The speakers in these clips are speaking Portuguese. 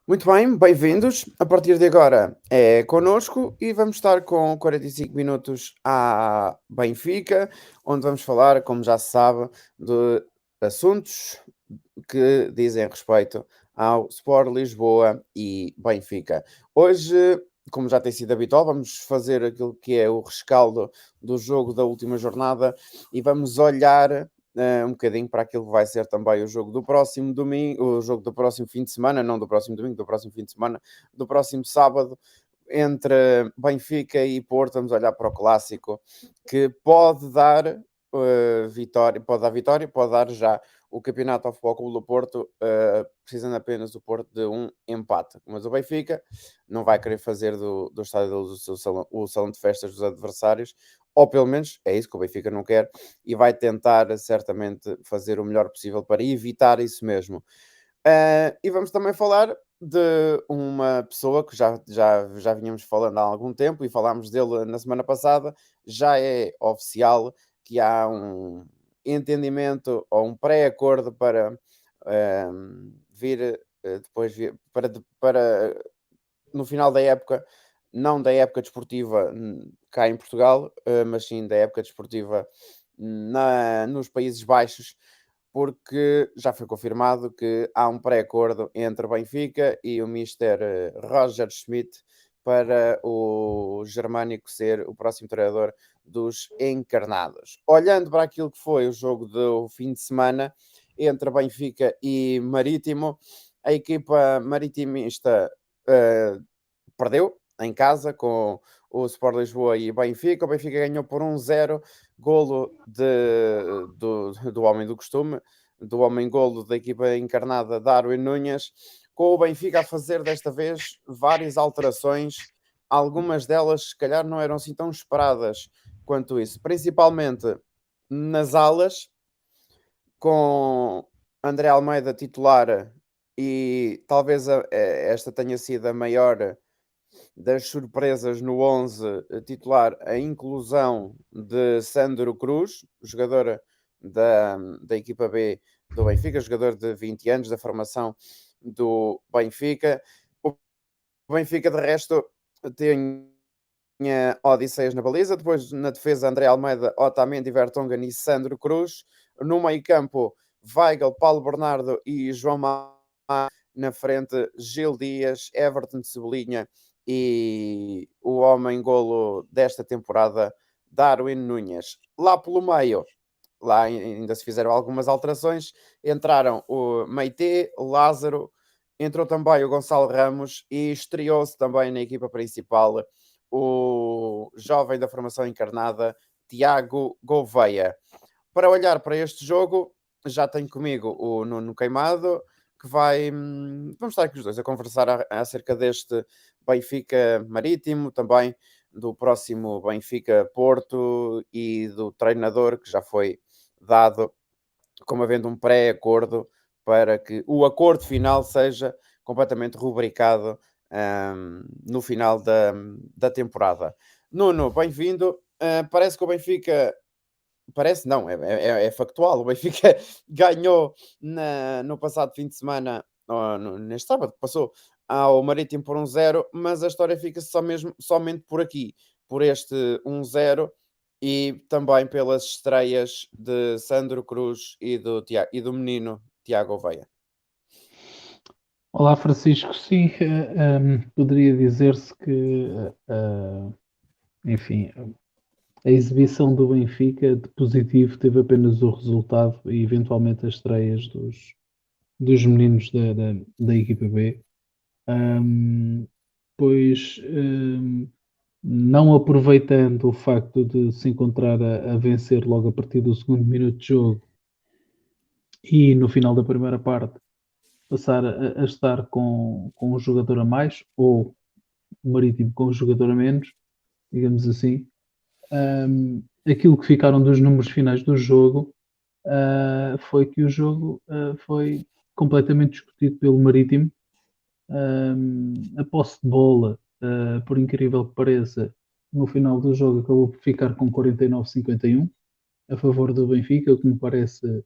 Muito bem, bem-vindos. A partir de agora é connosco e vamos estar com 45 minutos à Benfica, onde vamos falar, como já se sabe, de assuntos que dizem respeito ao Sport Lisboa e Benfica. Hoje, como já tem sido habitual, vamos fazer aquilo que é o rescaldo do jogo da última jornada e vamos olhar um bocadinho para aquilo que vai ser também o jogo do próximo domingo, o jogo do próximo fim de semana, não do próximo domingo, do próximo fim de semana, do próximo sábado, entre Benfica e Porto. Vamos olhar para o clássico que pode dar vitória, pode dar já o campeonato ao Futebol Clube do Porto, precisando apenas do Porto de um empate. Mas o Benfica não vai querer fazer do Estádio da Luz o salão de festas dos adversários, ou pelo menos é isso que o Benfica não quer, e vai tentar certamente fazer o melhor possível para evitar isso mesmo. E vamos também falar de uma pessoa que já vínhamos falando há algum tempo e falámos dele na semana passada. Já é oficial que há um entendimento ou um pré-acordo para vir depois para no final da época, não da época desportiva cá em Portugal, mas sim da época desportiva nos Países Baixos, porque já foi confirmado que há um pré-acordo entre Benfica e o Mister Roger Schmidt para o germânico ser o próximo treinador dos encarnados. Olhando para aquilo que foi o jogo do fim de semana entre Benfica e Marítimo, a equipa maritimista perdeu em casa com o Sport Lisboa e Benfica. O Benfica ganhou por 1-0, golo do homem do costume, do homem-golo da equipa encarnada, Darwin Núñez, com o Benfica a fazer desta vez várias alterações, algumas delas se calhar não eram assim tão esperadas quanto isso, principalmente nas alas, com André Almeida titular, e talvez esta tenha sido a maior das surpresas no 11 titular, a inclusão de Sandro Cruz, jogador da equipa B do Benfica, jogador de 20 anos, da formação do Benfica. O Benfica, de resto, tinha Odisseias na baliza, depois na defesa André Almeida, Otamendi, Vertonghen e Sandro Cruz. No meio campo, Weigl, Paulo Bernardo e João Má. Na frente, Gil Dias, Everton Cebolinha e o homem-golo desta temporada, Darwin Núñez. Lá pelo meio, lá ainda se fizeram algumas alterações, entraram o Meite, o Lázaro, entrou também o Gonçalo Ramos e estreou-se também na equipa principal o jovem da formação encarnada, Tiago Gouveia. Para olhar para este jogo, já tenho comigo o Nuno Queimado, que vai. Vamos estar aqui os dois a conversar acerca deste Benfica Marítimo, também do próximo Benfica Porto e do treinador que já foi dado como havendo um pré-acordo para que o acordo final seja completamente rubricado no final da temporada. Nuno, bem-vindo. Parece que o Benfica parece não, é factual. O Benfica ganhou no passado fim de semana, neste sábado que passou, ao Marítimo por 1-0, mas a história fica somente por aqui, por este 1-0 e também pelas estreias de Sandro Cruz e do menino Tiago Oveia. Olá, Francisco. Sim, poderia dizer-se que, enfim, a exibição do Benfica de positivo teve apenas o resultado e eventualmente as estreias dos meninos da equipa B. Ahm, pois, não aproveitando o facto de se encontrar a vencer logo a partir do segundo minuto de jogo e no final da primeira parte passar a estar com um jogador a mais ou o Marítimo com um jogador a menos, digamos assim. Aquilo que ficaram dos números finais do jogo foi que o jogo foi completamente discutido pelo Marítimo. A posse de bola, por incrível que pareça, no final do jogo acabou por ficar com 49-51 a favor do Benfica, o que me parece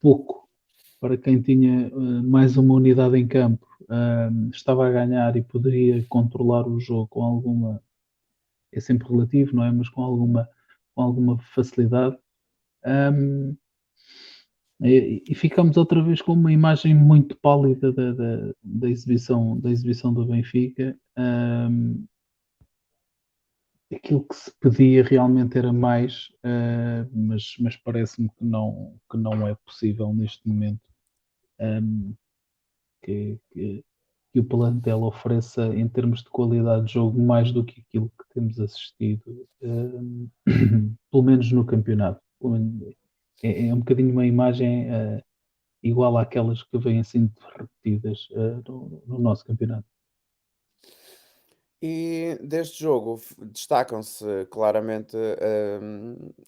pouco para quem tinha mais uma unidade em campo estava a ganhar e poderia controlar o jogo com alguma, é sempre relativo, não é? Mas com alguma facilidade. Um, e ficamos outra vez com uma imagem muito pálida da exibição do Benfica. Aquilo que se pedia realmente era mais, mas parece-me que não é possível neste momento, que o plantel ofereça em termos de qualidade de jogo mais do que aquilo que temos assistido, pelo menos no campeonato. É um bocadinho uma imagem igual àquelas que vêm sendo repetidas no nosso campeonato. E deste jogo destacam-se claramente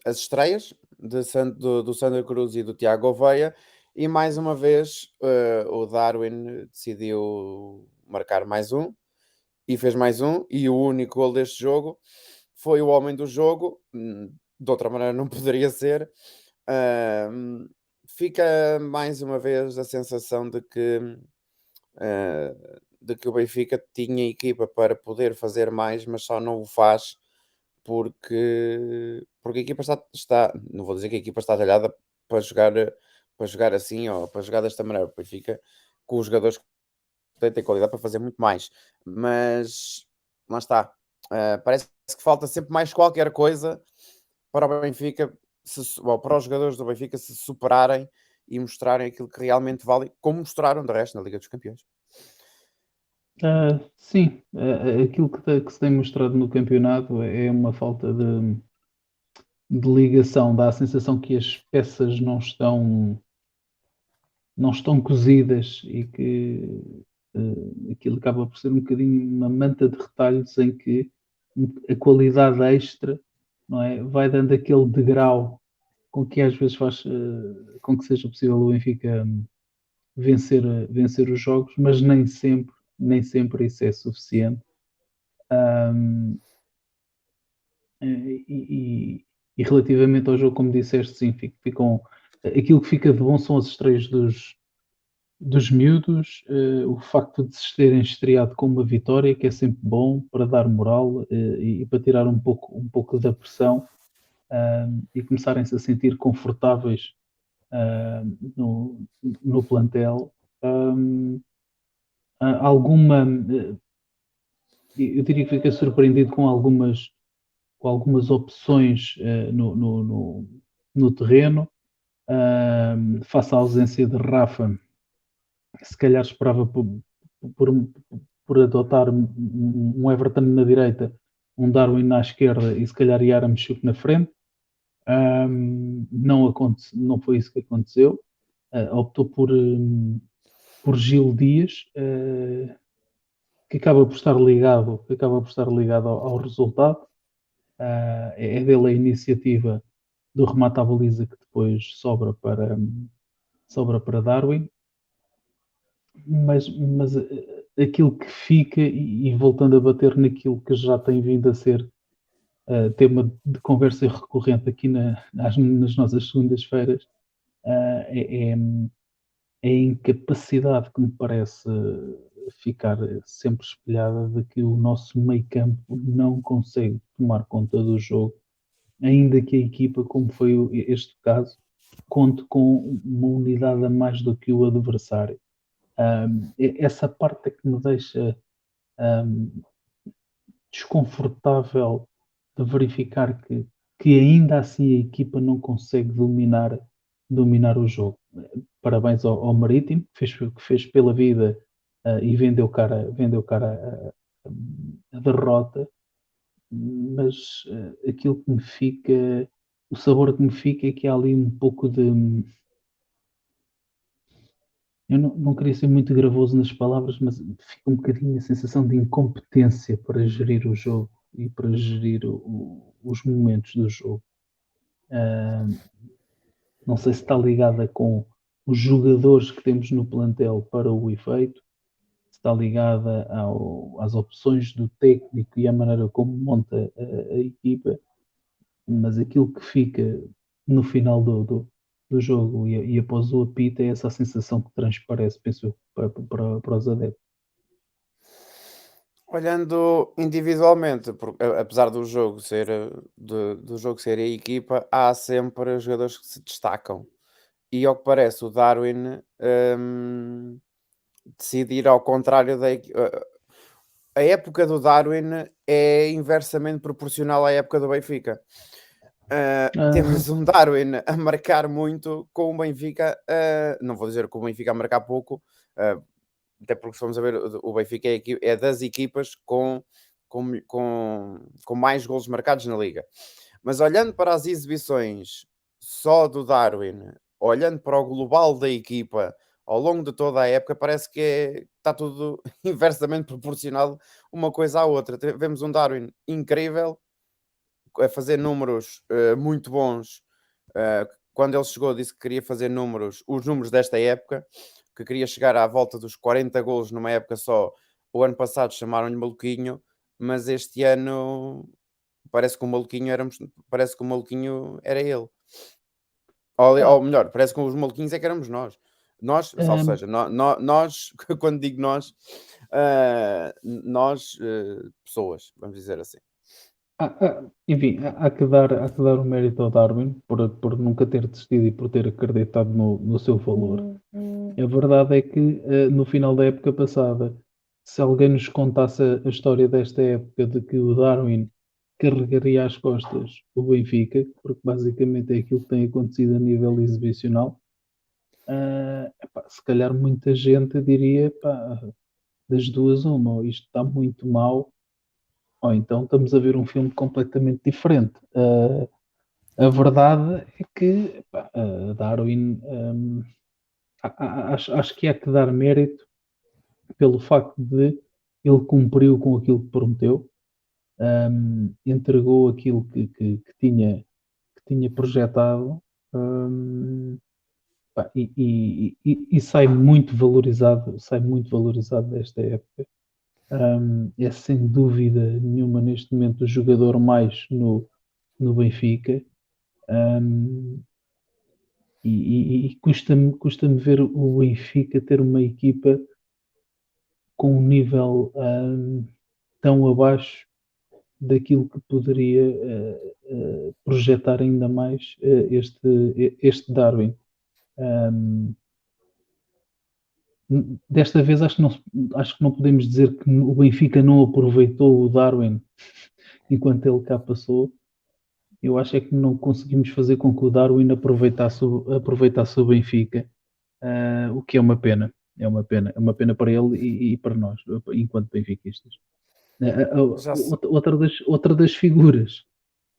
as estreias do Sandro Cruz e do Tiago Oveia, e mais uma vez o Darwin decidiu marcar mais um e fez mais um, e o único gol deste jogo foi o homem do jogo, de outra maneira não poderia ser. Hum, Fica mais uma vez a sensação de que o Benfica tinha equipa para poder fazer mais, mas só não o faz porque a equipa não vou dizer que a equipa está talhada para jogar assim ou para jogar desta maneira. O Benfica, com os jogadores que tem qualidade para fazer muito mais, mas lá está. Parece que falta sempre mais qualquer coisa para o Benfica, ou para os jogadores do Benfica se superarem e mostrarem aquilo que realmente vale, como mostraram de resto na Liga dos Campeões. Sim, aquilo que se tem mostrado no campeonato é uma falta de ligação, dá a sensação que as peças não estão cozidas e que aquilo acaba por ser um bocadinho uma manta de retalhos em que a qualidade extra, não é, vai dando aquele degrau com que às vezes faz com que seja possível o Benfica vencer os jogos, mas nem sempre isso é suficiente. Um, e relativamente ao jogo, como disseste, sim, aquilo que fica de bom são as estreias dos miúdos, o facto de se terem estreado com uma vitória, que é sempre bom para dar moral e para tirar um pouco da pressão e começarem-se a sentir confortáveis no plantel. Alguma, eu diria que fiquei surpreendido com algumas opções no terreno. Face à ausência de Rafa, se calhar esperava por, por adotar um Everton na direita, um Darwin na esquerda e se calhar Yaramchuk na frente. Não foi isso que aconteceu. Optou por Gil Dias, que acaba por estar ligado ao resultado. É dele a iniciativa do remate à baliza que depois sobra para Darwin, mas aquilo que fica, e voltando a bater naquilo que já tem vindo a ser tema de conversa recorrente aqui nas nossas segundas-feiras, é a incapacidade que me parece ficar sempre espelhada de que o nosso meio campo não consegue tomar conta do jogo, ainda que a equipa, como foi este caso, conte com uma unidade a mais do que o adversário. Essa parte é que me deixa desconfortável de verificar que ainda assim a equipa não consegue dominar o jogo. Parabéns ao Marítimo, que fez pela vida e vendeu cara a derrota, mas aquilo que me fica, o sabor que me fica é que há ali um pouco de. Eu não queria ser muito gravoso nas palavras, mas fica um bocadinho a sensação de incompetência para gerir o jogo e para gerir os momentos do jogo. Não sei se está ligada com os jogadores que temos no plantel para o efeito, se está ligada às opções do técnico e à maneira como monta a equipa, mas aquilo que fica no final do jogo e após o apito é essa sensação que transparece, penso eu, para os adeptos. Olhando individualmente, apesar do jogo ser do jogo ser a equipa, há sempre jogadores que se destacam. E ao que parece o Darwin, decide ir ao contrário da a época do Darwin é inversamente proporcional à época do Benfica. Ah, Temos um Darwin a marcar muito com o Benfica, não vou dizer que o Benfica a marcar pouco, ah, até porque se formos a ver, o Benfica é das equipas com mais golos marcados na Liga. Mas olhando para as exibições só do Darwin, olhando para o global da equipa ao longo de toda a época, parece que está tudo inversamente proporcional uma coisa à outra. Vemos um Darwin incrível, a fazer números muito bons. Quando ele chegou, disse que queria fazer os números desta época, que queria chegar à volta dos 40 golos numa época só. O ano passado chamaram-lhe maluquinho, mas este ano parece que o maluquinho era ele. Ou ah, melhor, parece que os maluquinhos é que éramos nós. Nós, ou ah, seja, nós, quando digo nós, pessoas, vamos dizer assim. enfim, há que dar o mérito ao Darwin por nunca ter desistido e por ter acreditado no seu valor. A verdade é que no final da época passada, se alguém nos contasse a história desta época de que o Darwin carregaria às costas o Benfica, porque basicamente é aquilo que tem acontecido a nível exibicional, epá, se calhar muita gente diria, pá, das duas uma, ou isto está muito mal, ou então estamos a ver um filme completamente diferente. A verdade é que pá, Darwin, acho que há que dar mérito pelo facto de ele cumpriu com aquilo que prometeu, entregou aquilo que tinha projetado, um, pá, e sai muito valorizado desta época. É sem dúvida nenhuma neste momento o jogador mais no Benfica. Um, e custa-me ver o Benfica ter uma equipa com um nível tão abaixo daquilo que poderia projetar ainda mais este Darwin. Um, Desta vez acho que não podemos dizer que o Benfica não aproveitou o Darwin enquanto ele cá passou. Eu acho é que não conseguimos fazer com que o Darwin aproveitasse o Benfica, o que é uma pena. É uma pena para ele e para nós, enquanto benfiquistas. Já se- Outra das figuras,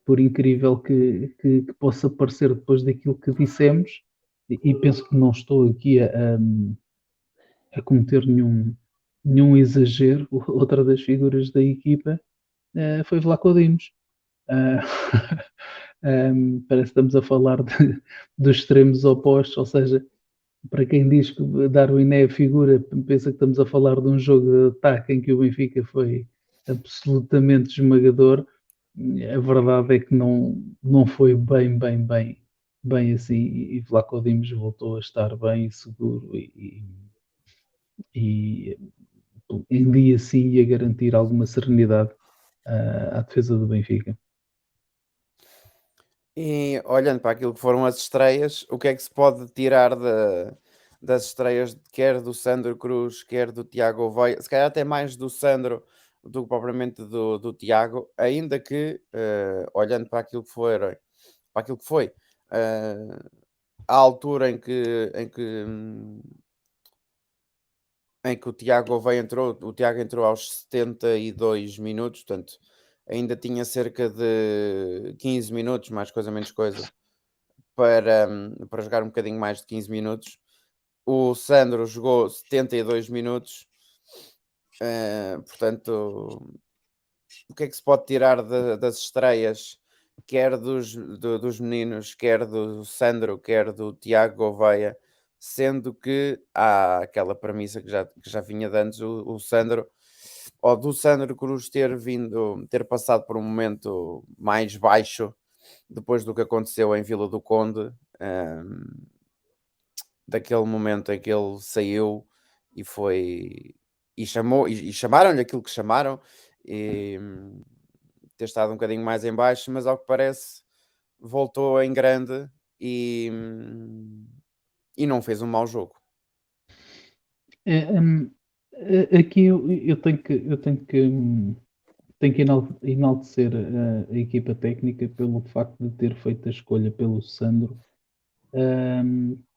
por incrível que possa parecer depois daquilo que dissemos, e penso que não estou aqui a cometer nenhum exagero, outra das figuras da equipa foi Vlaco Dimos. Uh, parece que estamos a falar dos extremos opostos, ou seja, para quem diz que Darwin é a figura, pensa que estamos a falar de um jogo de ataque em que o Benfica foi absolutamente esmagador. A verdade é que não foi bem assim. E Vlaco Dimos voltou a estar bem seguro e em dia sim ia garantir alguma serenidade à defesa do Benfica. E olhando para aquilo que foram as estreias, o que é que se pode tirar das estreias, quer do Sandro Cruz, quer do Tiago Veia, se calhar até mais do Sandro do que propriamente do Tiago, ainda que olhando para aquilo que foi eh, a altura em que o Tiago entrou aos 72 minutos, portanto, ainda tinha cerca de 15 minutos, mais coisa menos coisa, para jogar um bocadinho mais de 15 minutos. O Sandro jogou 72 minutos, portanto, o que é que se pode tirar das estreias, quer dos meninos, quer do Sandro, quer do Tiago Gouveia, sendo que há aquela premissa que já vinha de antes, o Sandro, ou do Sandro Cruz ter passado por um momento mais baixo depois do que aconteceu em Vila do Conde, daquele momento em que ele saiu e foi e chamaram-lhe aquilo que chamaram, e ter estado um bocadinho mais em baixo, mas ao que parece voltou em grande e não fez um mau jogo. Aqui eu tenho que enaltecer a equipa técnica pelo facto de ter feito a escolha pelo Sandro,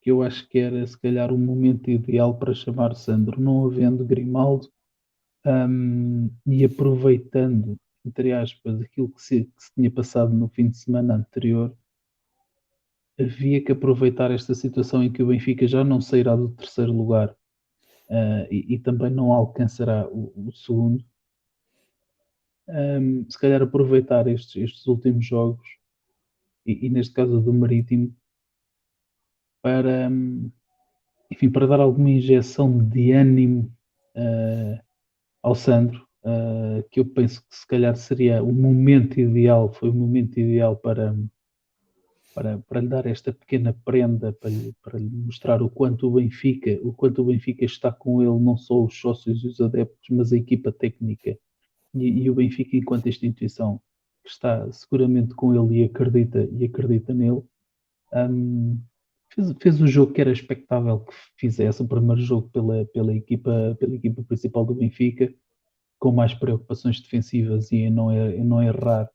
que eu acho que era se calhar o momento ideal para chamar Sandro, não havendo Grimaldo, e aproveitando, entre aspas, aquilo que se tinha passado no fim de semana anterior, havia que aproveitar esta situação em que o Benfica já não sairá do terceiro lugar, e também não alcançará o segundo. Se calhar aproveitar estes últimos jogos e neste caso do Marítimo para, enfim, para dar alguma injeção de ânimo ao Sandro, que eu penso que se calhar seria o momento ideal, foi o momento ideal para lhe dar esta pequena prenda, para lhe mostrar o quanto o Benfica está com ele, não só os sócios e os adeptos, mas a equipa técnica e o Benfica enquanto instituição que está seguramente com ele e acredita nele. Fez o jogo que era expectável que fizesse, o primeiro jogo pela equipa principal do Benfica, com mais preocupações defensivas e em não errar,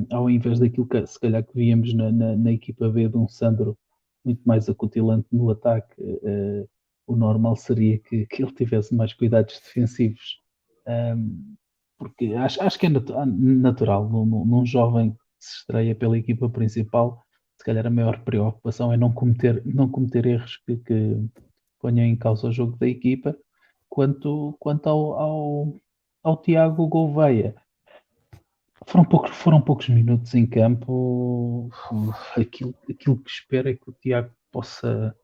ao invés daquilo que se calhar que víamos na equipa B de um Sandro muito mais acutilante no ataque. O normal seria que ele tivesse mais cuidados defensivos, porque acho que é natural num jovem que se estreia pela equipa principal. Se calhar a maior preocupação é não cometer erros que ponham em causa o jogo da equipa. Quanto ao Tiago Gouveia, foram poucos minutos em campo. Aquilo que espero é que o Tiago possa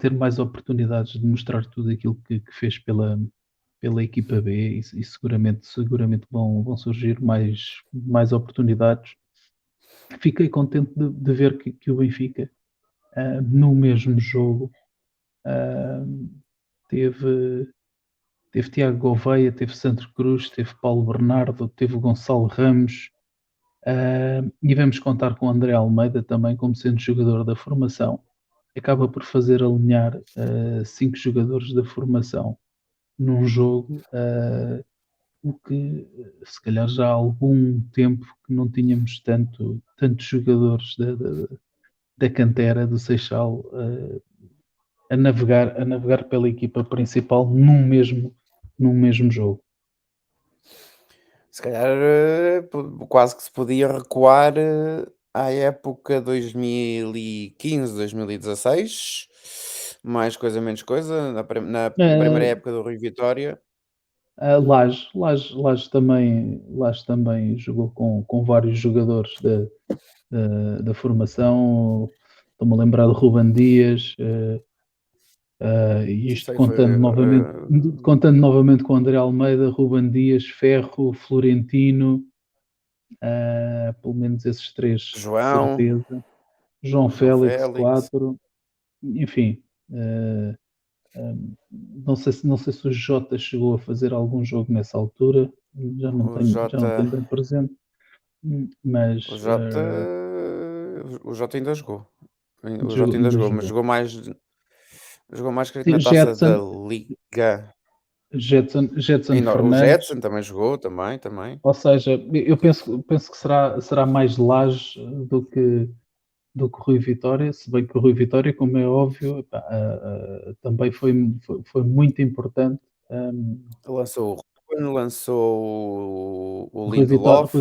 ter mais oportunidades de mostrar tudo aquilo que fez pela equipa B, e seguramente vão surgir mais oportunidades. Fiquei contente de ver que o Benfica, no mesmo jogo, ah, teve Tiago Gouveia, teve Sandro Cruz, teve Paulo Bernardo, teve o Gonçalo Ramos, e vamos contar com o André Almeida também como sendo jogador da formação. Acaba por fazer alinhar 5 jogadores da formação num jogo, o que se calhar já há algum tempo que não tínhamos tantos jogadores da cantera do Seixal, a navegar pela equipa principal num mesmo jogo. Se calhar quase que se podia recuar à época 2015, 2016, mais coisa menos coisa, na primeira Uh, época do Rui Vitória. Lages também jogou com vários jogadores da formação. Estou-me a lembrar de Ruben Dias, e Isso isto aí foi contando novamente com André Almeida, Ruben Dias, Ferro, Florentino, pelo menos esses três de João, certeza. João João Félix, Félix. 4, enfim. Não sei se o Jota chegou a fazer algum jogo nessa altura, já não O tenho, já não Jota, tenho bem presente, o mas Jota, o Jota ainda jogou. O Jota ainda ainda jogou, mas jogou. jogou mais creio que Sim, na taça da Liga. Jetson O Fernandes, Jetson também jogou, também. ou seja, eu penso que será mais Lages do que Rui Vitória, se bem que o Rui Vitória, como é óbvio, epá, também foi muito importante. Lançou o Ruben, lançou o O Rui Vitória, Lindelof,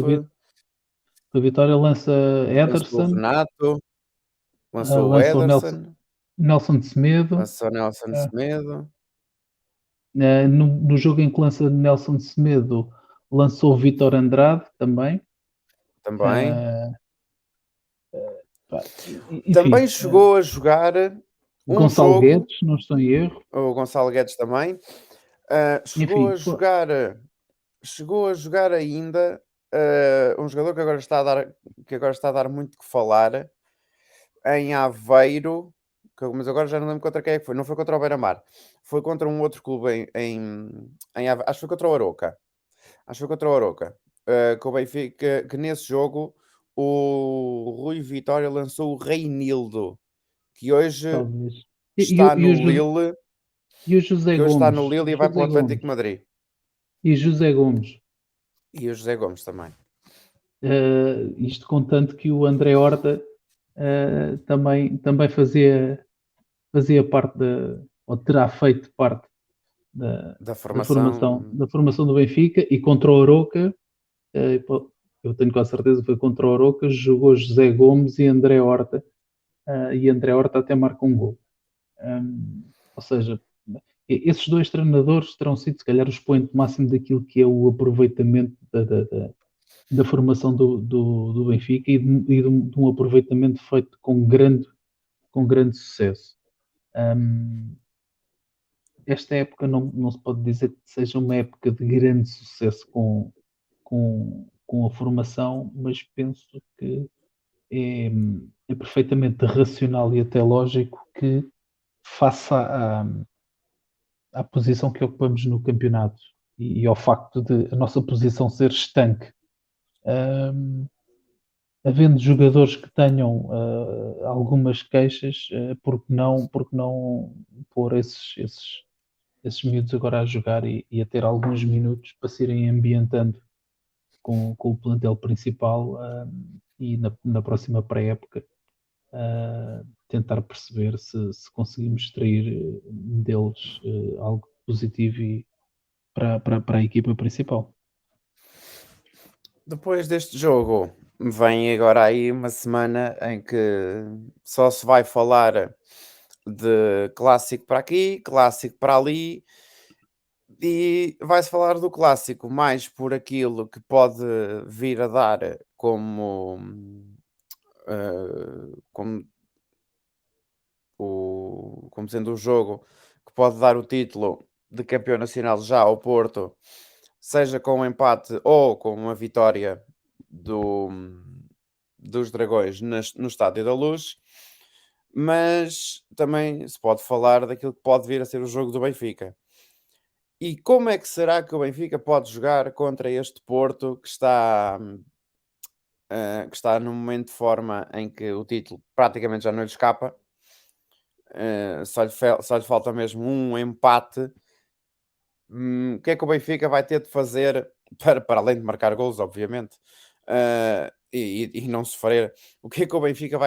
Rui Vitória lança lançou o Ederson, Renato, lançou o lança o Nelson, Ederson, Nelson de Semedo. lançou o Nelson ah, Semedo, no jogo em que lança Nelson de Semedo, lançou o Vítor Andrade também. também. ah, Enfim, Também chegou a jogar um Gonçalo jogo, Guedes, não estou em erro. o Gonçalo Guedes também, chegou Enfim, a jogar ainda um jogador que agora está a dar muito que falar em Aveiro, mas agora já não lembro contra quem é que foi. Não foi contra o Beira-Mar. Foi contra um outro clube acho que foi contra o Aroca. Acho que foi contra o Aroca. Que o Benfica, que nesse jogo o Rui Vitória lançou o Reinildo, que hoje talvez. está no Lille, E o José que hoje está Gomes? no Lille e vai para o José Gomes. Atlético de Madrid. E José Gomes. E o José Gomes também. Isto contando que o André Horta também fazia parte ou terá feito parte Da da formação. formação do Benfica, e contra o Aroca, eu tenho quase certeza que foi contra o Aroca, jogou José Gomes e André Horta, e André Horta até marca um gol. Ou seja, esses dois treinadores terão sido, se calhar, o expoente máximo daquilo que é o aproveitamento da formação do Benfica, de um aproveitamento feito com grande sucesso. Esta época não se pode dizer que seja uma época de grande sucesso com a formação, mas penso que é perfeitamente racional e até lógico que, face à posição que ocupamos no campeonato e ao facto de a nossa posição ser estanque, havendo jogadores que tenham algumas queixas, porque não pôr esses miúdos agora a jogar e a ter alguns minutos para se irem ambientando com o plantel principal, e na próxima pré-época tentar perceber se conseguimos extrair deles algo positivo para a equipa principal. Depois deste jogo, vem agora aí uma semana em que só se vai falar de clássico para aqui, clássico para ali, e vai-se falar do clássico mais por aquilo que pode vir a dar como como sendo o jogo que pode dar o título de campeão nacional já ao Porto, seja com um empate ou com uma vitória dos Dragões no Estádio da Luz, mas também se pode falar daquilo que pode vir a ser o jogo do Benfica. E como é que será que o Benfica pode jogar contra este Porto que está num momento de forma em que o título praticamente já não lhe escapa? Só lhe falta mesmo um empate. O que é que o Benfica vai ter de fazer para além de marcar gols, obviamente, e não sofrer? O que é que o Benfica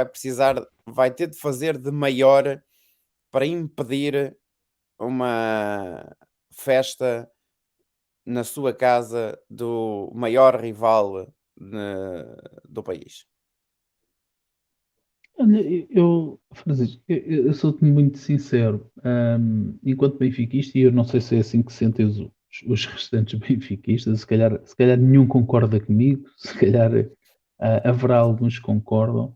vai ter de fazer de maior para impedir uma festa na sua casa do maior rival do país? Olha, Francisco, eu sou-te muito sincero. Enquanto benfiquista, e eu não sei se é assim que sentem os restantes benfiquistas, se calhar nenhum concorda comigo, se calhar haverá alguns que concordam.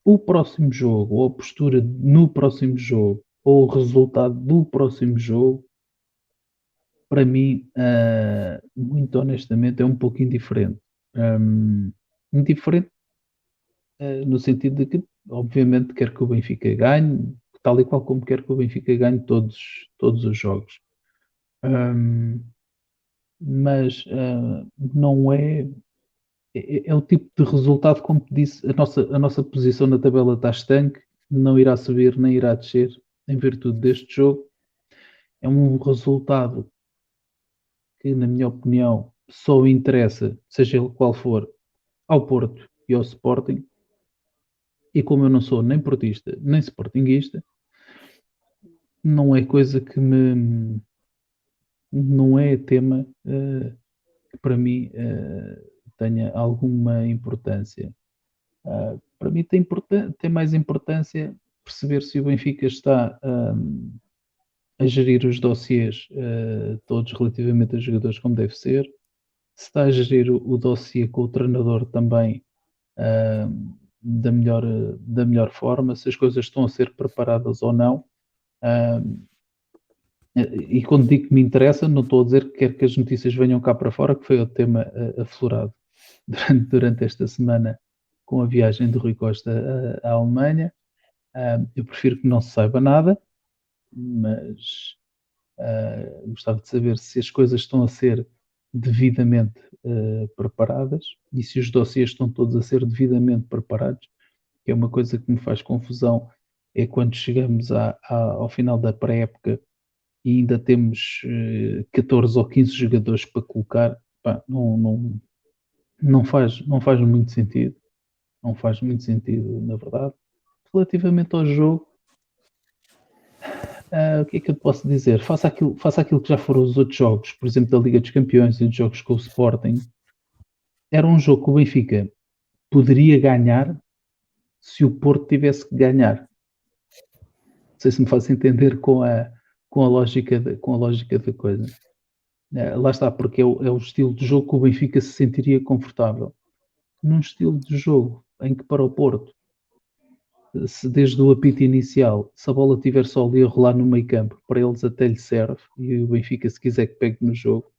O próximo jogo, ou a postura no próximo jogo, ou o resultado do próximo jogo, para mim, muito honestamente, é um pouco indiferente. Indiferente no sentido de que, obviamente, quer que o Benfica ganhe, tal e qual como quer que o Benfica ganhe todos os jogos. Mas não é o tipo de resultado, como te disse, a nossa posição na tabela está estanque, não irá subir nem irá descer em virtude deste jogo. É um resultado que, na minha opinião, só interessa, seja ele qual for, ao Porto e ao Sporting. E como eu não sou nem portista nem sportinguista, não é coisa que não é tema que para mim tenha alguma importância. Para mim tem mais importância perceber se o Benfica está a gerir os dossiês todos relativamente a jogadores como deve ser, se está a gerir o dossiê com o treinador também da melhor forma, se as coisas estão a ser preparadas ou não. E quando digo que me interessa, não estou a dizer que quero que as notícias venham cá para fora, que foi o tema aflorado durante esta semana com a viagem de Rui Costa à Alemanha. Eu prefiro que não se saiba nada, mas gostava de saber se as coisas estão a ser devidamente preparadas e se os dossiês estão todos a ser devidamente preparados, que é uma coisa que me faz confusão, é quando chegamos ao final da pré-época e ainda temos 14 ou 15 jogadores para colocar. Pá, não faz muito sentido. Não faz muito sentido, na verdade. Relativamente ao jogo, o que é que eu posso dizer? Faça aquilo que já foram os outros jogos, por exemplo, da Liga dos Campeões e dos jogos com o Sporting. Era um jogo que o Benfica poderia ganhar se o Porto tivesse que ganhar. Não sei se me faço entender com a lógica da coisa. Lá está, porque é o estilo de jogo que o Benfica se sentiria confortável. Num estilo de jogo em que para o Porto, se desde o apito inicial, se a bola estiver só ali a rolar no meio campo, para eles até lhe serve, e o Benfica, se quiser que pegue no jogo,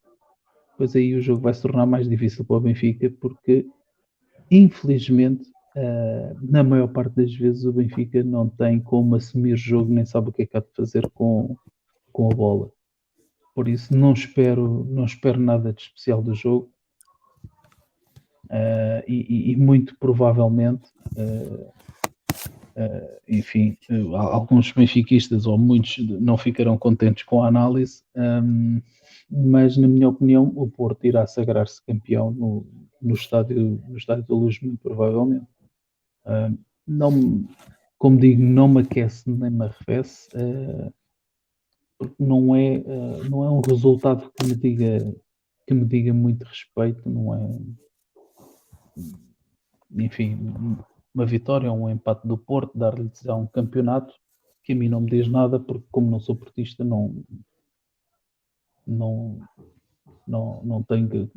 pois aí o jogo vai se tornar mais difícil para o Benfica, porque infelizmente, na maior parte das vezes, o Benfica não tem como assumir o jogo, nem sabe o que é que há de fazer com a bola. Por isso, não espero nada de especial do jogo. E muito provavelmente, enfim, alguns benfiquistas ou muitos não ficarão contentes com a análise, mas na minha opinião o Porto irá sagrar-se campeão no estádio da Luz, muito provavelmente. Não, como digo, não me aquece nem me arrefece, porque não é um resultado que me diga muito respeito, não é, enfim, uma vitória ou um empate do Porto, dar-lhes a um campeonato que a mim não me diz nada, porque como não sou portista, não, não tenho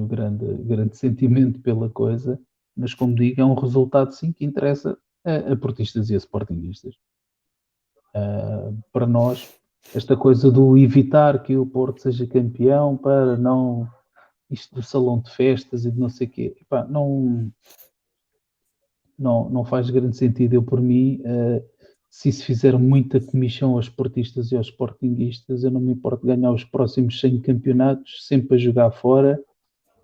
grande sentimento pela coisa, mas como digo, é um resultado sim que interessa a portistas e a sportinguistas. Para nós, esta coisa do evitar que o Porto seja campeão para não isto do salão de festas e de não sei o quê, epá, não faz grande sentido. Eu, por mim, se isso fizer muita comissão aos portistas e aos sportinguistas, eu não me importo de ganhar os próximos 100 campeonatos, sempre a jogar fora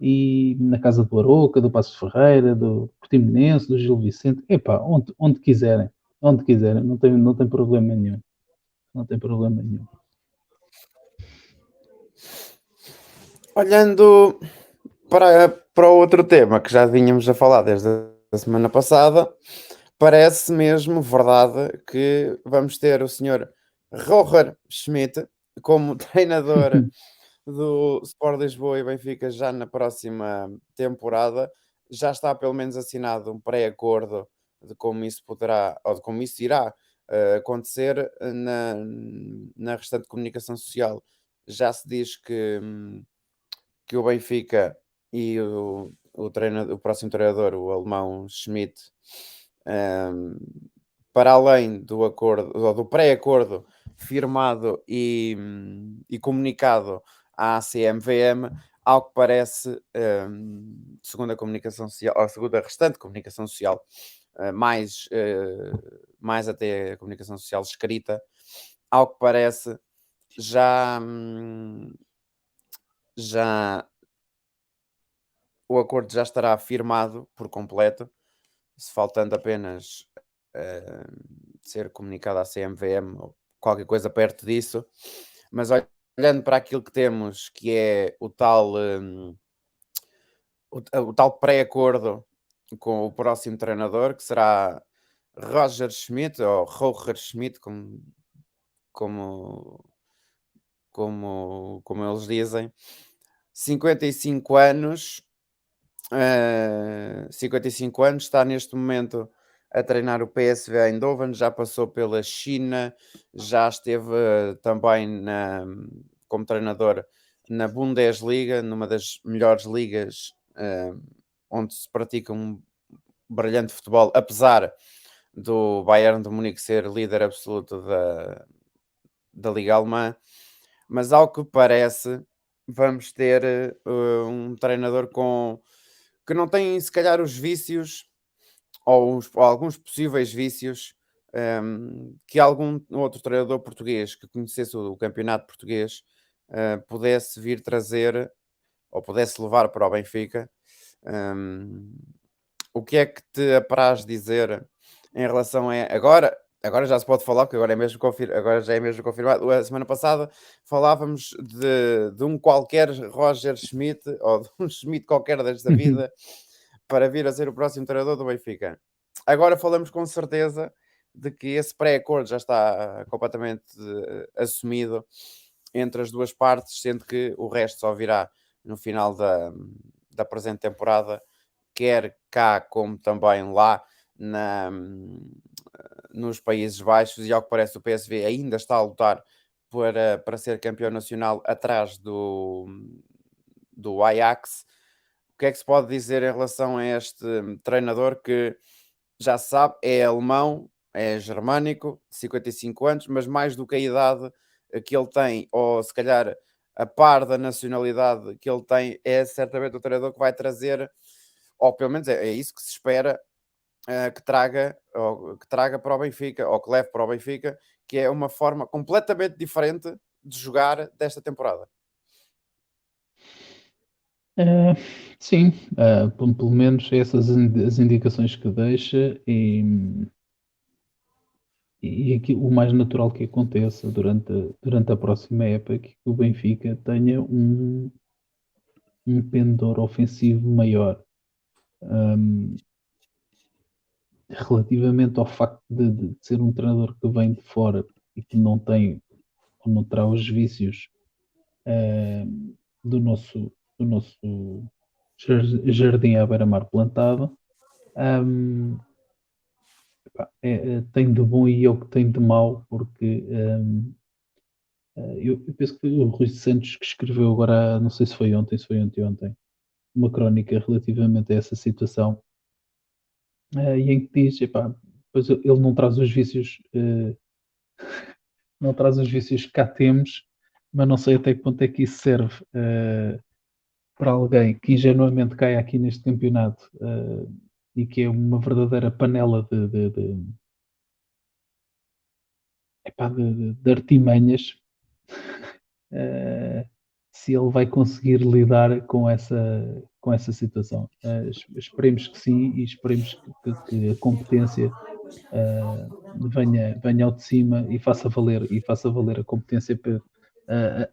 e na casa do Aroca, do Paços Ferreira, do Portimonense, do Gil Vicente, epá, onde quiserem, não tem problema nenhum. Não tem problema nenhum. Olhando para outro tema que já vínhamos a falar desde a semana passada, parece mesmo verdade que vamos ter o senhor Roger Schmidt como treinador do Sport Lisboa e Benfica já na próxima temporada. Já está pelo menos assinado um pré-acordo de como isso poderá, ou de como isso irá acontecer na restante comunicação social. Já se diz que o Benfica e o próximo treinador, o alemão Schmidt, para além do acordo, ou do pré-acordo firmado e comunicado à CMVM, ao que parece, segundo a comunicação social, ou segundo a restante comunicação social, mais até a comunicação social escrita, ao que parece, já o acordo já estará firmado por completo, se faltando apenas ser comunicado à CMVM ou qualquer coisa perto disso. Mas olhando para aquilo que temos, que é o tal pré-acordo com o próximo treinador, que será Roger Schmidt, ou Roger Schmidt, como, como eles dizem, 55 anos, 55 anos, está neste momento a treinar o PSV Eindhoven, já passou pela China, já esteve também como treinador na Bundesliga, numa das melhores ligas onde se pratica um brilhante futebol, apesar do Bayern de Munique ser líder absoluto da Liga Alemã. Mas ao que parece, vamos ter um treinador que não tem, se calhar, os vícios ou alguns possíveis vícios que algum outro treinador português que conhecesse o campeonato português pudesse vir trazer ou pudesse levar para o Benfica. O que é que te apraz dizer em relação a agora já se pode falar, porque agora, agora já é mesmo confirmado. A semana passada falávamos de um qualquer Roger Schmidt, ou de um Schmidt qualquer desta vida, para vir a ser o próximo treinador do Benfica. Agora falamos com certeza de que esse pré-acordo já está completamente assumido entre as duas partes, sendo que o resto só virá no final da presente temporada, quer cá como também lá nos Países Baixos, e ao que parece o PSV ainda está a lutar para ser campeão nacional atrás do Ajax. O que é que se pode dizer em relação a este treinador que já se sabe, é alemão, é germânico, 55 anos, mas mais do que a idade que ele tem, ou se calhar a par da nacionalidade que ele tem, é certamente o treinador que vai trazer, ou pelo menos é isso que se espera, que traga para o Benfica, ou que leve para o Benfica, que é uma forma completamente diferente de jogar desta temporada. Sim, pelo menos essas as indicações que deixa e aqui, o mais natural que aconteça durante a próxima época é que o Benfica tenha um pendor ofensivo maior. Relativamente ao facto de ser um treinador que vem de fora e que não tem ou não terá os vícios do nosso jardim à beira-mar plantado, tem de bom e é o que tem de mau, porque eu penso que o Rui Santos, que escreveu agora, não sei se foi ontem, se foi anteontem, uma crónica relativamente a essa situação, e em que diz, pois ele não traz os vícios, não traz os vícios que cá temos, mas não sei até que ponto é que isso serve para alguém que ingenuamente cai aqui neste campeonato e que é uma verdadeira panela de artimanhas, se ele vai conseguir lidar com essa situação. Esperemos que sim, e esperemos que a competência venha ao de cima e faça valer a competência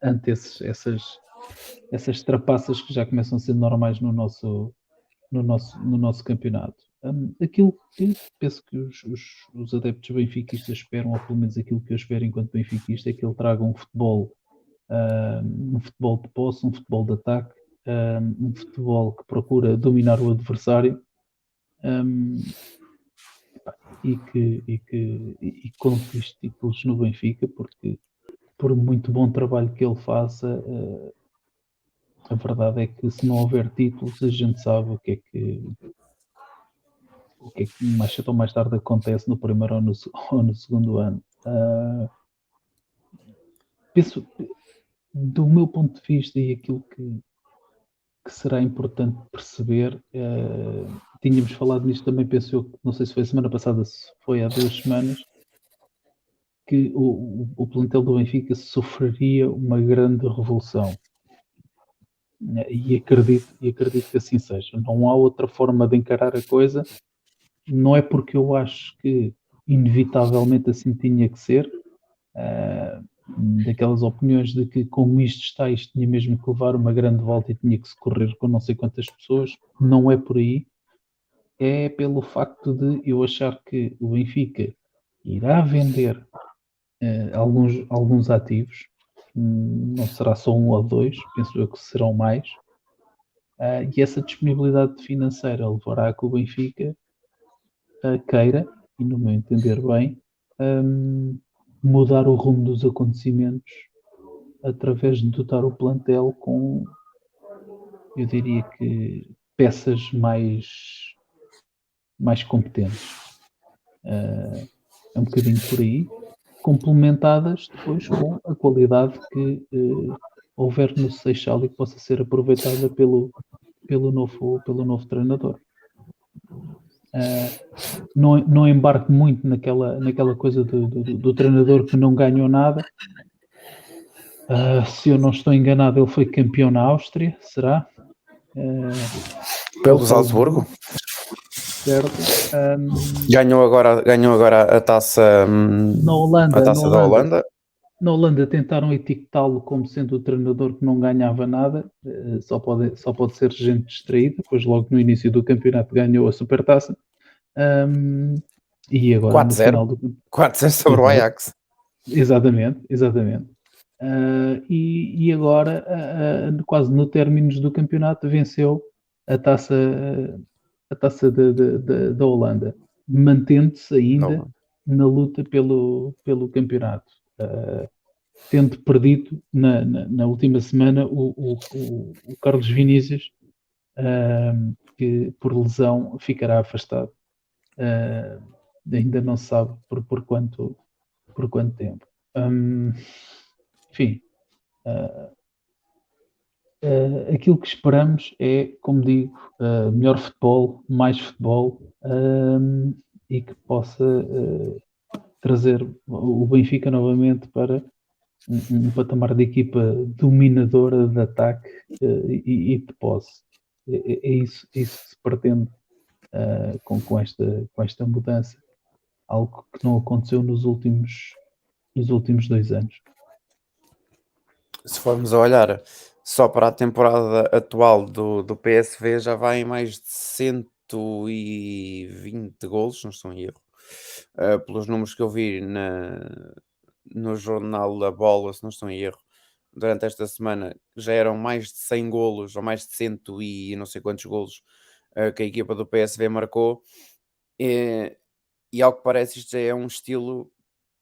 ante essas trapaças que já começam a ser normais no nosso campeonato. Aquilo que penso que os adeptos benfiquistas esperam, ou pelo menos aquilo que eu espero enquanto benfiquista, é que ele traga um futebol de posse, um futebol de ataque, um futebol que procura dominar o adversário e que conquiste títulos no Benfica, porque por muito bom trabalho que ele faça, a verdade é que se não houver títulos, a gente sabe o que é que mais cedo ou mais tarde acontece no primeiro ou no segundo ano. Penso, do meu ponto de vista, e aquilo que será importante perceber, tínhamos falado nisto também, penso eu, não sei se foi a semana passada, se foi há 2 semanas, que o plantel do Benfica sofreria uma grande revolução. E acredito que assim seja. Não há outra forma de encarar a coisa. Não é porque eu acho que inevitavelmente assim tinha que ser, daquelas opiniões de que como isto tinha mesmo que levar uma grande volta e tinha que se correr com não sei quantas pessoas. Não é por aí. É pelo facto de eu achar que o Benfica irá vender alguns ativos, não será só um ou dois, penso eu que serão mais, e essa disponibilidade financeira levará a que o Benfica queira, e no meu entender bem, mudar o rumo dos acontecimentos através de dotar o plantel com, eu diria que, peças mais competentes. É um bocadinho por aí, complementadas depois com a qualidade que houver no Seixal e que possa ser aproveitada pelo novo treinador. não embarque muito naquela coisa do treinador que não ganhou nada. Se eu não estou enganado, ele foi campeão na Áustria, será? Pelo Salzburgo. Certo. Ganhou agora a taça, Na Holanda, a taça da Holanda. Na Holanda tentaram etiquetá-lo como sendo o treinador que não ganhava nada, só pode ser gente distraída, pois logo no início do campeonato ganhou a Supertaça. E agora 4-0. no final do 4-0 sobre o Ajax. Exatamente. E agora, quase no término do campeonato, venceu a taça da Holanda, mantendo-se ainda na luta pelo campeonato, tendo perdido na última semana o Carlos Vinícius, que por lesão ficará afastado. Ainda não se sabe por quanto tempo. Enfim, aquilo que esperamos é, como digo, melhor futebol, mais futebol, e que possa trazer o Benfica novamente para um patamar de equipa dominadora de ataque e de posse. É isso que se pretende com esta mudança, algo que não aconteceu nos últimos 2 anos. Se formos a olhar só para a temporada atual do PSV, já vai em mais de 120 golos, não estou em erro, pelos números que eu vi no jornal da Bola, se não estou em erro, durante esta semana, já eram mais de 100 golos, ou mais de 100 e não sei quantos golos que a equipa do PSV marcou, e ao que parece isto já é um estilo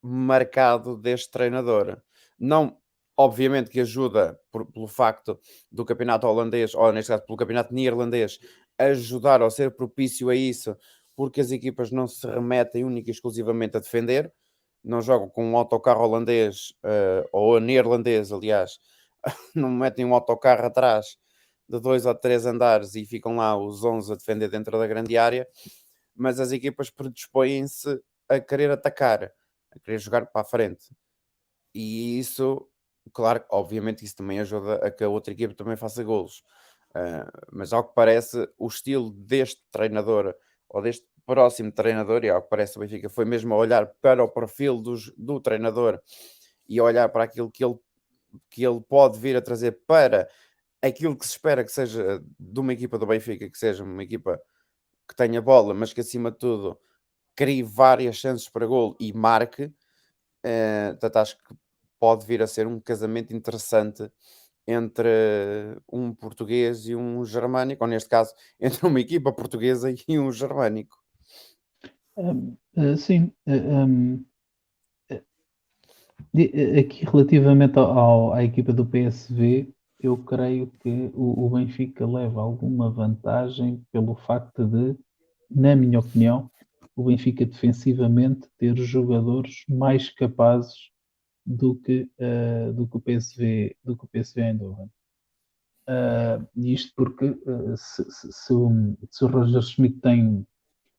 marcado deste treinador. Não, obviamente que ajuda pelo facto do campeonato holandês, ou neste caso pelo campeonato neerlandês, ajudar ou ser propício a isso, porque as equipas não se remetem única e exclusivamente a defender, não jogam com um autocarro holandês, ou neerlandês, aliás, não metem um autocarro atrás de 2 ou 3 andares e ficam lá os 11 a defender dentro da grande área, mas as equipas predispõem-se a querer atacar, a querer jogar para a frente. E isso, claro, obviamente isso também ajuda a que a outra equipa também faça golos. Mas ao que parece, o estilo deste treinador, ou deste próximo treinador, e ao que parece o Benfica foi mesmo a olhar para o perfil do treinador e a olhar para aquilo que ele pode vir a trazer para aquilo que se espera que seja de uma equipa do Benfica, que seja uma equipa que tenha bola, mas que acima de tudo crie várias chances para gol e marque. Portanto, acho que pode vir a ser um casamento interessante entre um português e um germânico, ou neste caso, entre uma equipa portuguesa e um germânico. Sim. Aqui relativamente à equipa do PSV, eu creio que o Benfica leva alguma vantagem pelo facto de, na minha opinião, o Benfica defensivamente ter jogadores mais capazes do que o PSV Eindhoven. Isto porque se o Roger Schmidt tem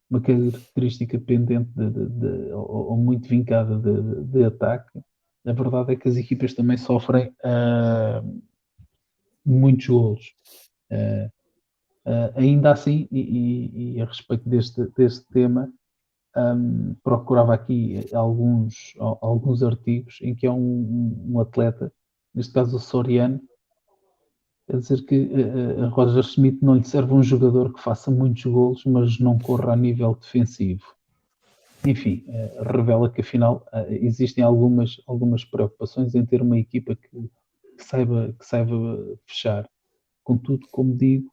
uma característica pendente ou muito vincada de ataque, a verdade é que as equipas também sofrem muitos golos. Ainda assim, e a respeito deste tema, procurava aqui alguns artigos em que há um atleta, neste caso o Soriano, a dizer que a Roger Schmidt não lhe serve um jogador que faça muitos golos, mas não corra a nível defensivo. Enfim, revela que afinal existem algumas preocupações em ter uma equipa que saiba fechar. Contudo, como digo,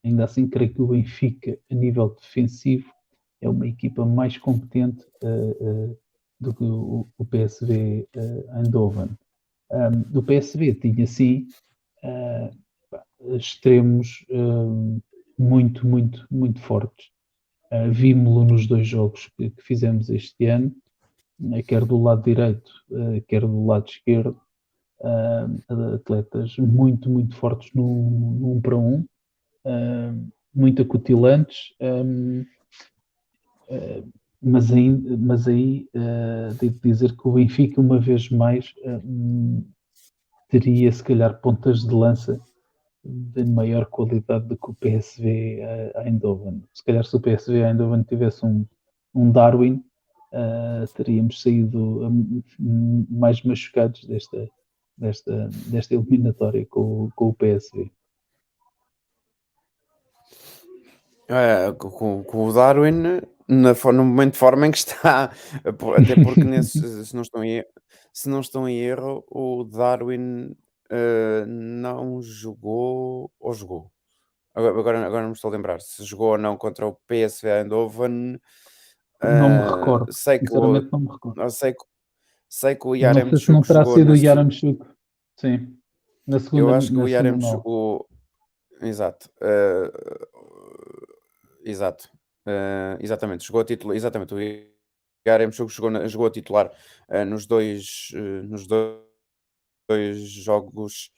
ainda assim creio que o Benfica, a nível defensivo, é uma equipa mais competente do que o PSV Eindhoven. O PSV tinha sim extremos muito, muito, muito fortes. Vimos-lo nos 2 jogos que fizemos este ano, quer do lado direito, quer do lado esquerdo, atletas muito, muito fortes no 1 para 1, muito acutilantes, Mas aí devo dizer que o Benfica, uma vez mais, teria se calhar pontas de lança de maior qualidade do que o PSV Eindhoven. Se calhar se o PSV Eindhoven tivesse um Darwin, teríamos saído mais machucados desta eliminatória com o PSV. Com o Darwin no momento de forma em que está, até porque se não estou em erro, o Darwin não jogou ou jogou. Agora não me estou a lembrar se jogou ou não contra o PSV Eindhoven. Não me recordo, Sei que sinceramente não me recordo. sei que o Não sei se não Yaremchuk terá jogou sido o Yaramchuk. Sim, eu acho que o na segunda Yaremchuk, mão. exato, exato, exatamente, jogou a titular, exatamente, o Yaremchuk jogou a titular nos dois jogos,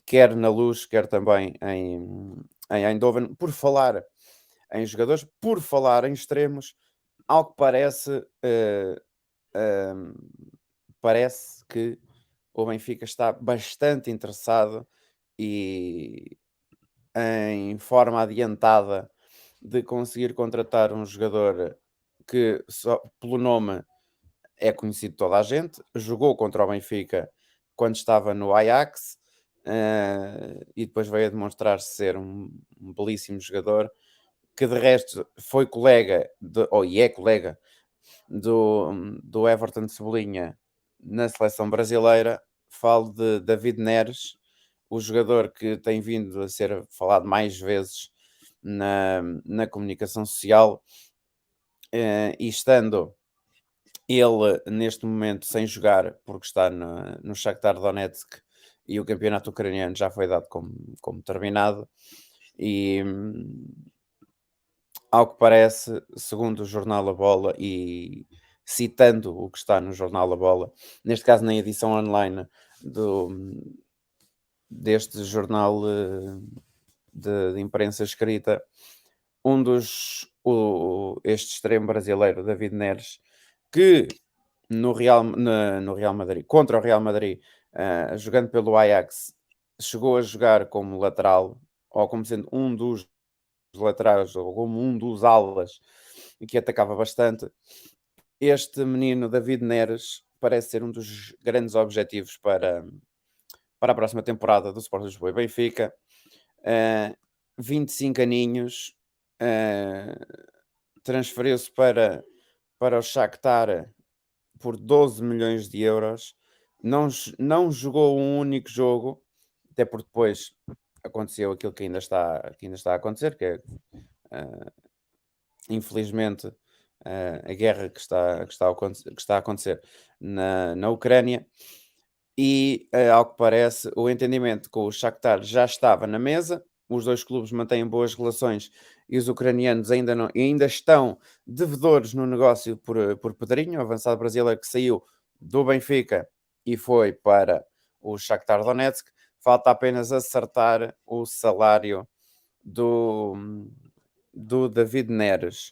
quer na Luz, quer também em Eindhoven. Por falar em jogadores, por falar em extremos, ao que parece, parece que o Benfica está bastante interessado e em forma adiantada de conseguir contratar um jogador que só pelo nome é conhecido de toda a gente, jogou contra o Benfica quando estava no Ajax, e depois veio a demonstrar-se ser um belíssimo jogador, que de resto foi colega, e é colega, do Everton de Cebolinha na seleção brasileira. Falo de David Neres, o jogador que tem vindo a ser falado mais vezes na comunicação social, e estando ele neste momento sem jogar porque está no Shakhtar Donetsk e o campeonato ucraniano já foi dado como terminado, e ao que parece, segundo o jornal A Bola e citando o que está no jornal A Bola, neste caso na edição online deste jornal de imprensa escrita, este extremo brasileiro, David Neres, que no Real Madrid, contra o Real Madrid, jogando pelo Ajax, chegou a jogar como lateral, ou como sendo um dos laterais, ou como um dos alas, que atacava bastante. Este menino, David Neres, parece ser um dos grandes objetivos para a próxima temporada do Sport Lisboa e Benfica. 25 aninhos, transferiu-se para o Shakhtar por 12 milhões de euros. Não jogou um único jogo, até porque depois aconteceu aquilo que ainda está a acontecer, que é, infelizmente, a guerra que está a acontecer na Ucrânia. E, ao que parece, o entendimento com o Shakhtar já estava na mesa. Os dois clubes mantêm boas relações e os ucranianos ainda estão devedores no negócio por Pedrinho, avançado brasileiro que saiu do Benfica e foi para o Shakhtar Donetsk. Falta apenas acertar o salário do David Neres.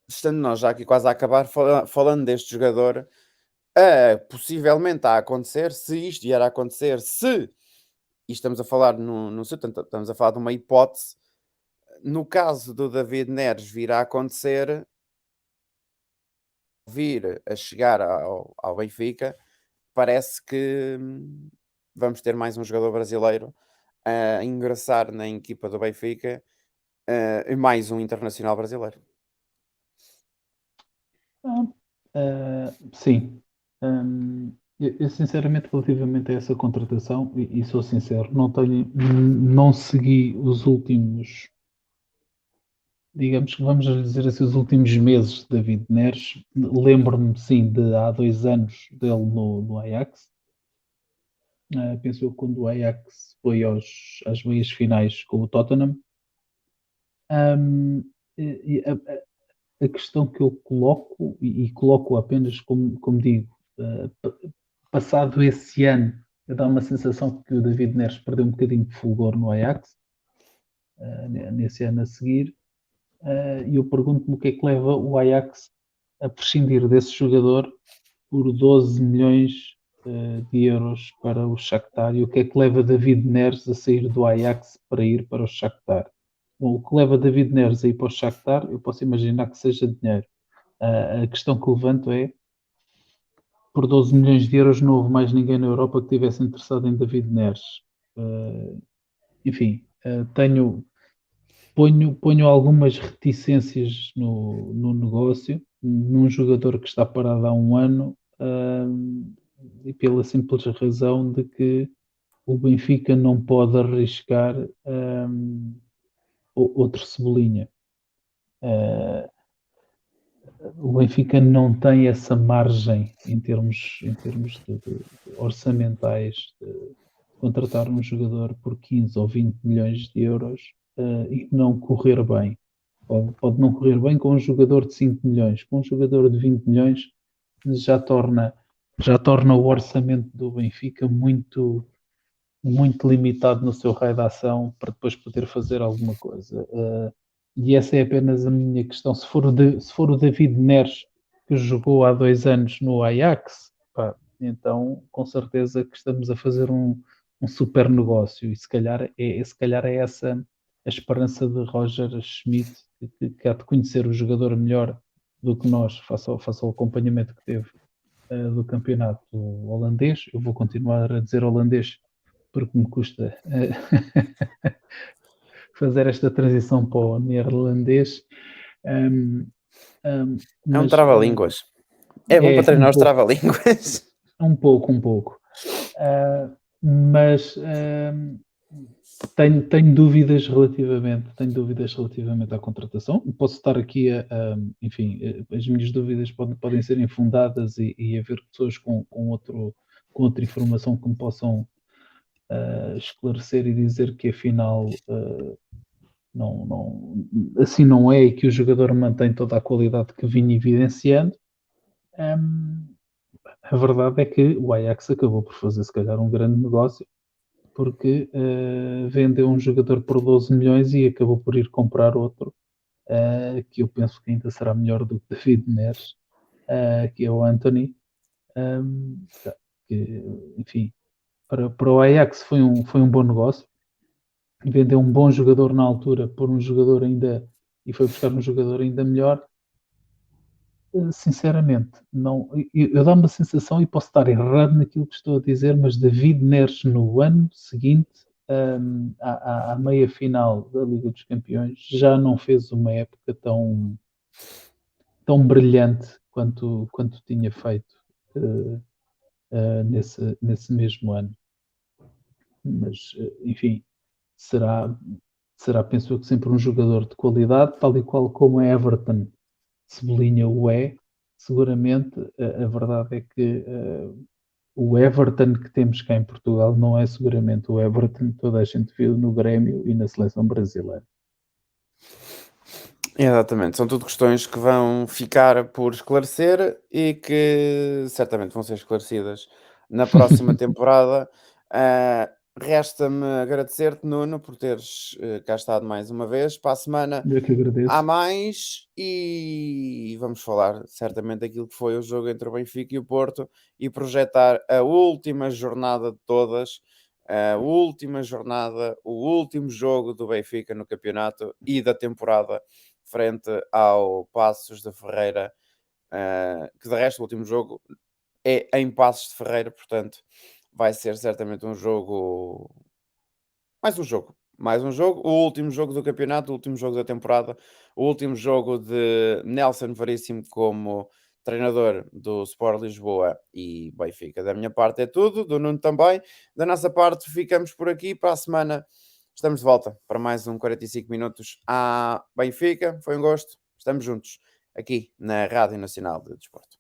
Estando nós já aqui quase a acabar, falando deste jogador, possivelmente a acontecer, se isto vier a acontecer, e estamos a falar estamos a falar de uma hipótese, no caso do David Neres vir a acontecer, vir a chegar ao Benfica, parece que vamos ter mais um jogador brasileiro a ingressar na equipa do Benfica, e mais um internacional brasileiro. Sim. Eu, sinceramente, relativamente a essa contratação, e sou sincero, não segui os últimos, digamos que vamos dizer assim, os últimos meses de David Neres. Lembro-me, sim, de há 2 anos dele no Ajax. Penso eu quando o Ajax foi às meias finais com o Tottenham. E a questão que eu coloco, e coloco apenas como digo, passado esse ano, dá uma sensação que o David Neres perdeu um bocadinho de fulgor no Ajax. nesse ano a seguir. E eu pergunto-me o que é que leva o Ajax a prescindir desse jogador por 12 milhões de euros para o Shakhtar, e o que é que leva David Neres a sair do Ajax para ir para o Shakhtar. Bom, o que leva David Neres a ir para o Shakhtar, eu posso imaginar que seja dinheiro. A questão que levanto é, por 12 milhões de euros não houve mais ninguém na Europa que estivesse interessado em David Neres. Enfim, ponho algumas reticências no negócio, num jogador que está parado há um ano, e pela simples razão de que o Benfica não pode arriscar outro Cebolinha. O Benfica não tem essa margem em termos de orçamentais de contratar um jogador por 15 ou 20 milhões de euros e não correr bem. Pode não correr bem com um jogador de 5 milhões. Com um jogador de 20 milhões já torna o orçamento do Benfica muito, muito limitado no seu raio de ação para depois poder fazer alguma coisa. E essa é apenas a minha questão. Se for o David Neres que jogou há 2 anos no Ajax, pá, então com certeza que estamos a fazer um super negócio, e se calhar é essa a esperança de Roger Schmidt, que há de conhecer o jogador melhor do que nós, face ao acompanhamento que teve do campeonato holandês. Eu vou continuar a dizer holandês porque me custa fazer esta transição para o neerlandês. É um trava-línguas. É bom para treinar os trava-línguas. Um pouco. Mas tenho dúvidas relativamente à contratação. Posso estar aqui enfim, as minhas dúvidas podem ser infundadas e haver pessoas com outra informação que me possam esclarecer e dizer que afinal assim não é, e que o jogador mantém toda a qualidade que vinha evidenciando. A verdade é que o Ajax acabou por fazer se calhar um grande negócio, porque vendeu um jogador por 12 milhões e acabou por ir comprar outro, que eu penso que ainda será melhor do que David Neres, que é o Anthony. Que, enfim, para o Ajax foi um bom negócio. Vendeu um bom jogador na altura por um jogador ainda, e foi buscar um jogador ainda melhor. Sinceramente, não, eu dá-me a sensação, e posso estar errado naquilo que estou a dizer, mas David Neres no ano seguinte, à meia final da Liga dos Campeões, já não fez uma época tão brilhante quanto tinha feito nesse mesmo ano. Mas, enfim, será, penso eu, que sempre um jogador de qualidade, tal e qual como é Everton. Cebolinha o é, seguramente. A verdade é que o Everton que temos cá em Portugal não é seguramente o Everton que toda a gente viu no Grêmio e na seleção brasileira. Exatamente, são tudo questões que vão ficar por esclarecer e que certamente vão ser esclarecidas na próxima temporada. Resta-me agradecer-te, Nuno, por teres cá estado mais uma vez. Para a semana Eu que agradeço. há mais e vamos falar certamente daquilo que foi o jogo entre o Benfica e o Porto e projetar a última jornada de todas, a última jornada, o último jogo do Benfica no campeonato e da temporada frente ao Passos de Ferreira, que de resto o último jogo é em Passos de Ferreira, portanto vai ser certamente um jogo, mais um jogo, o último jogo do campeonato, o último jogo da temporada, o último jogo de Nelson Veríssimo como treinador do Sport Lisboa e Benfica. Da minha parte é tudo, do Nuno também. Da nossa parte ficamos por aqui. Para a semana estamos de volta para mais um 45 minutos à Benfica. Foi um gosto. Estamos juntos aqui na Rádio Nacional de Desporto.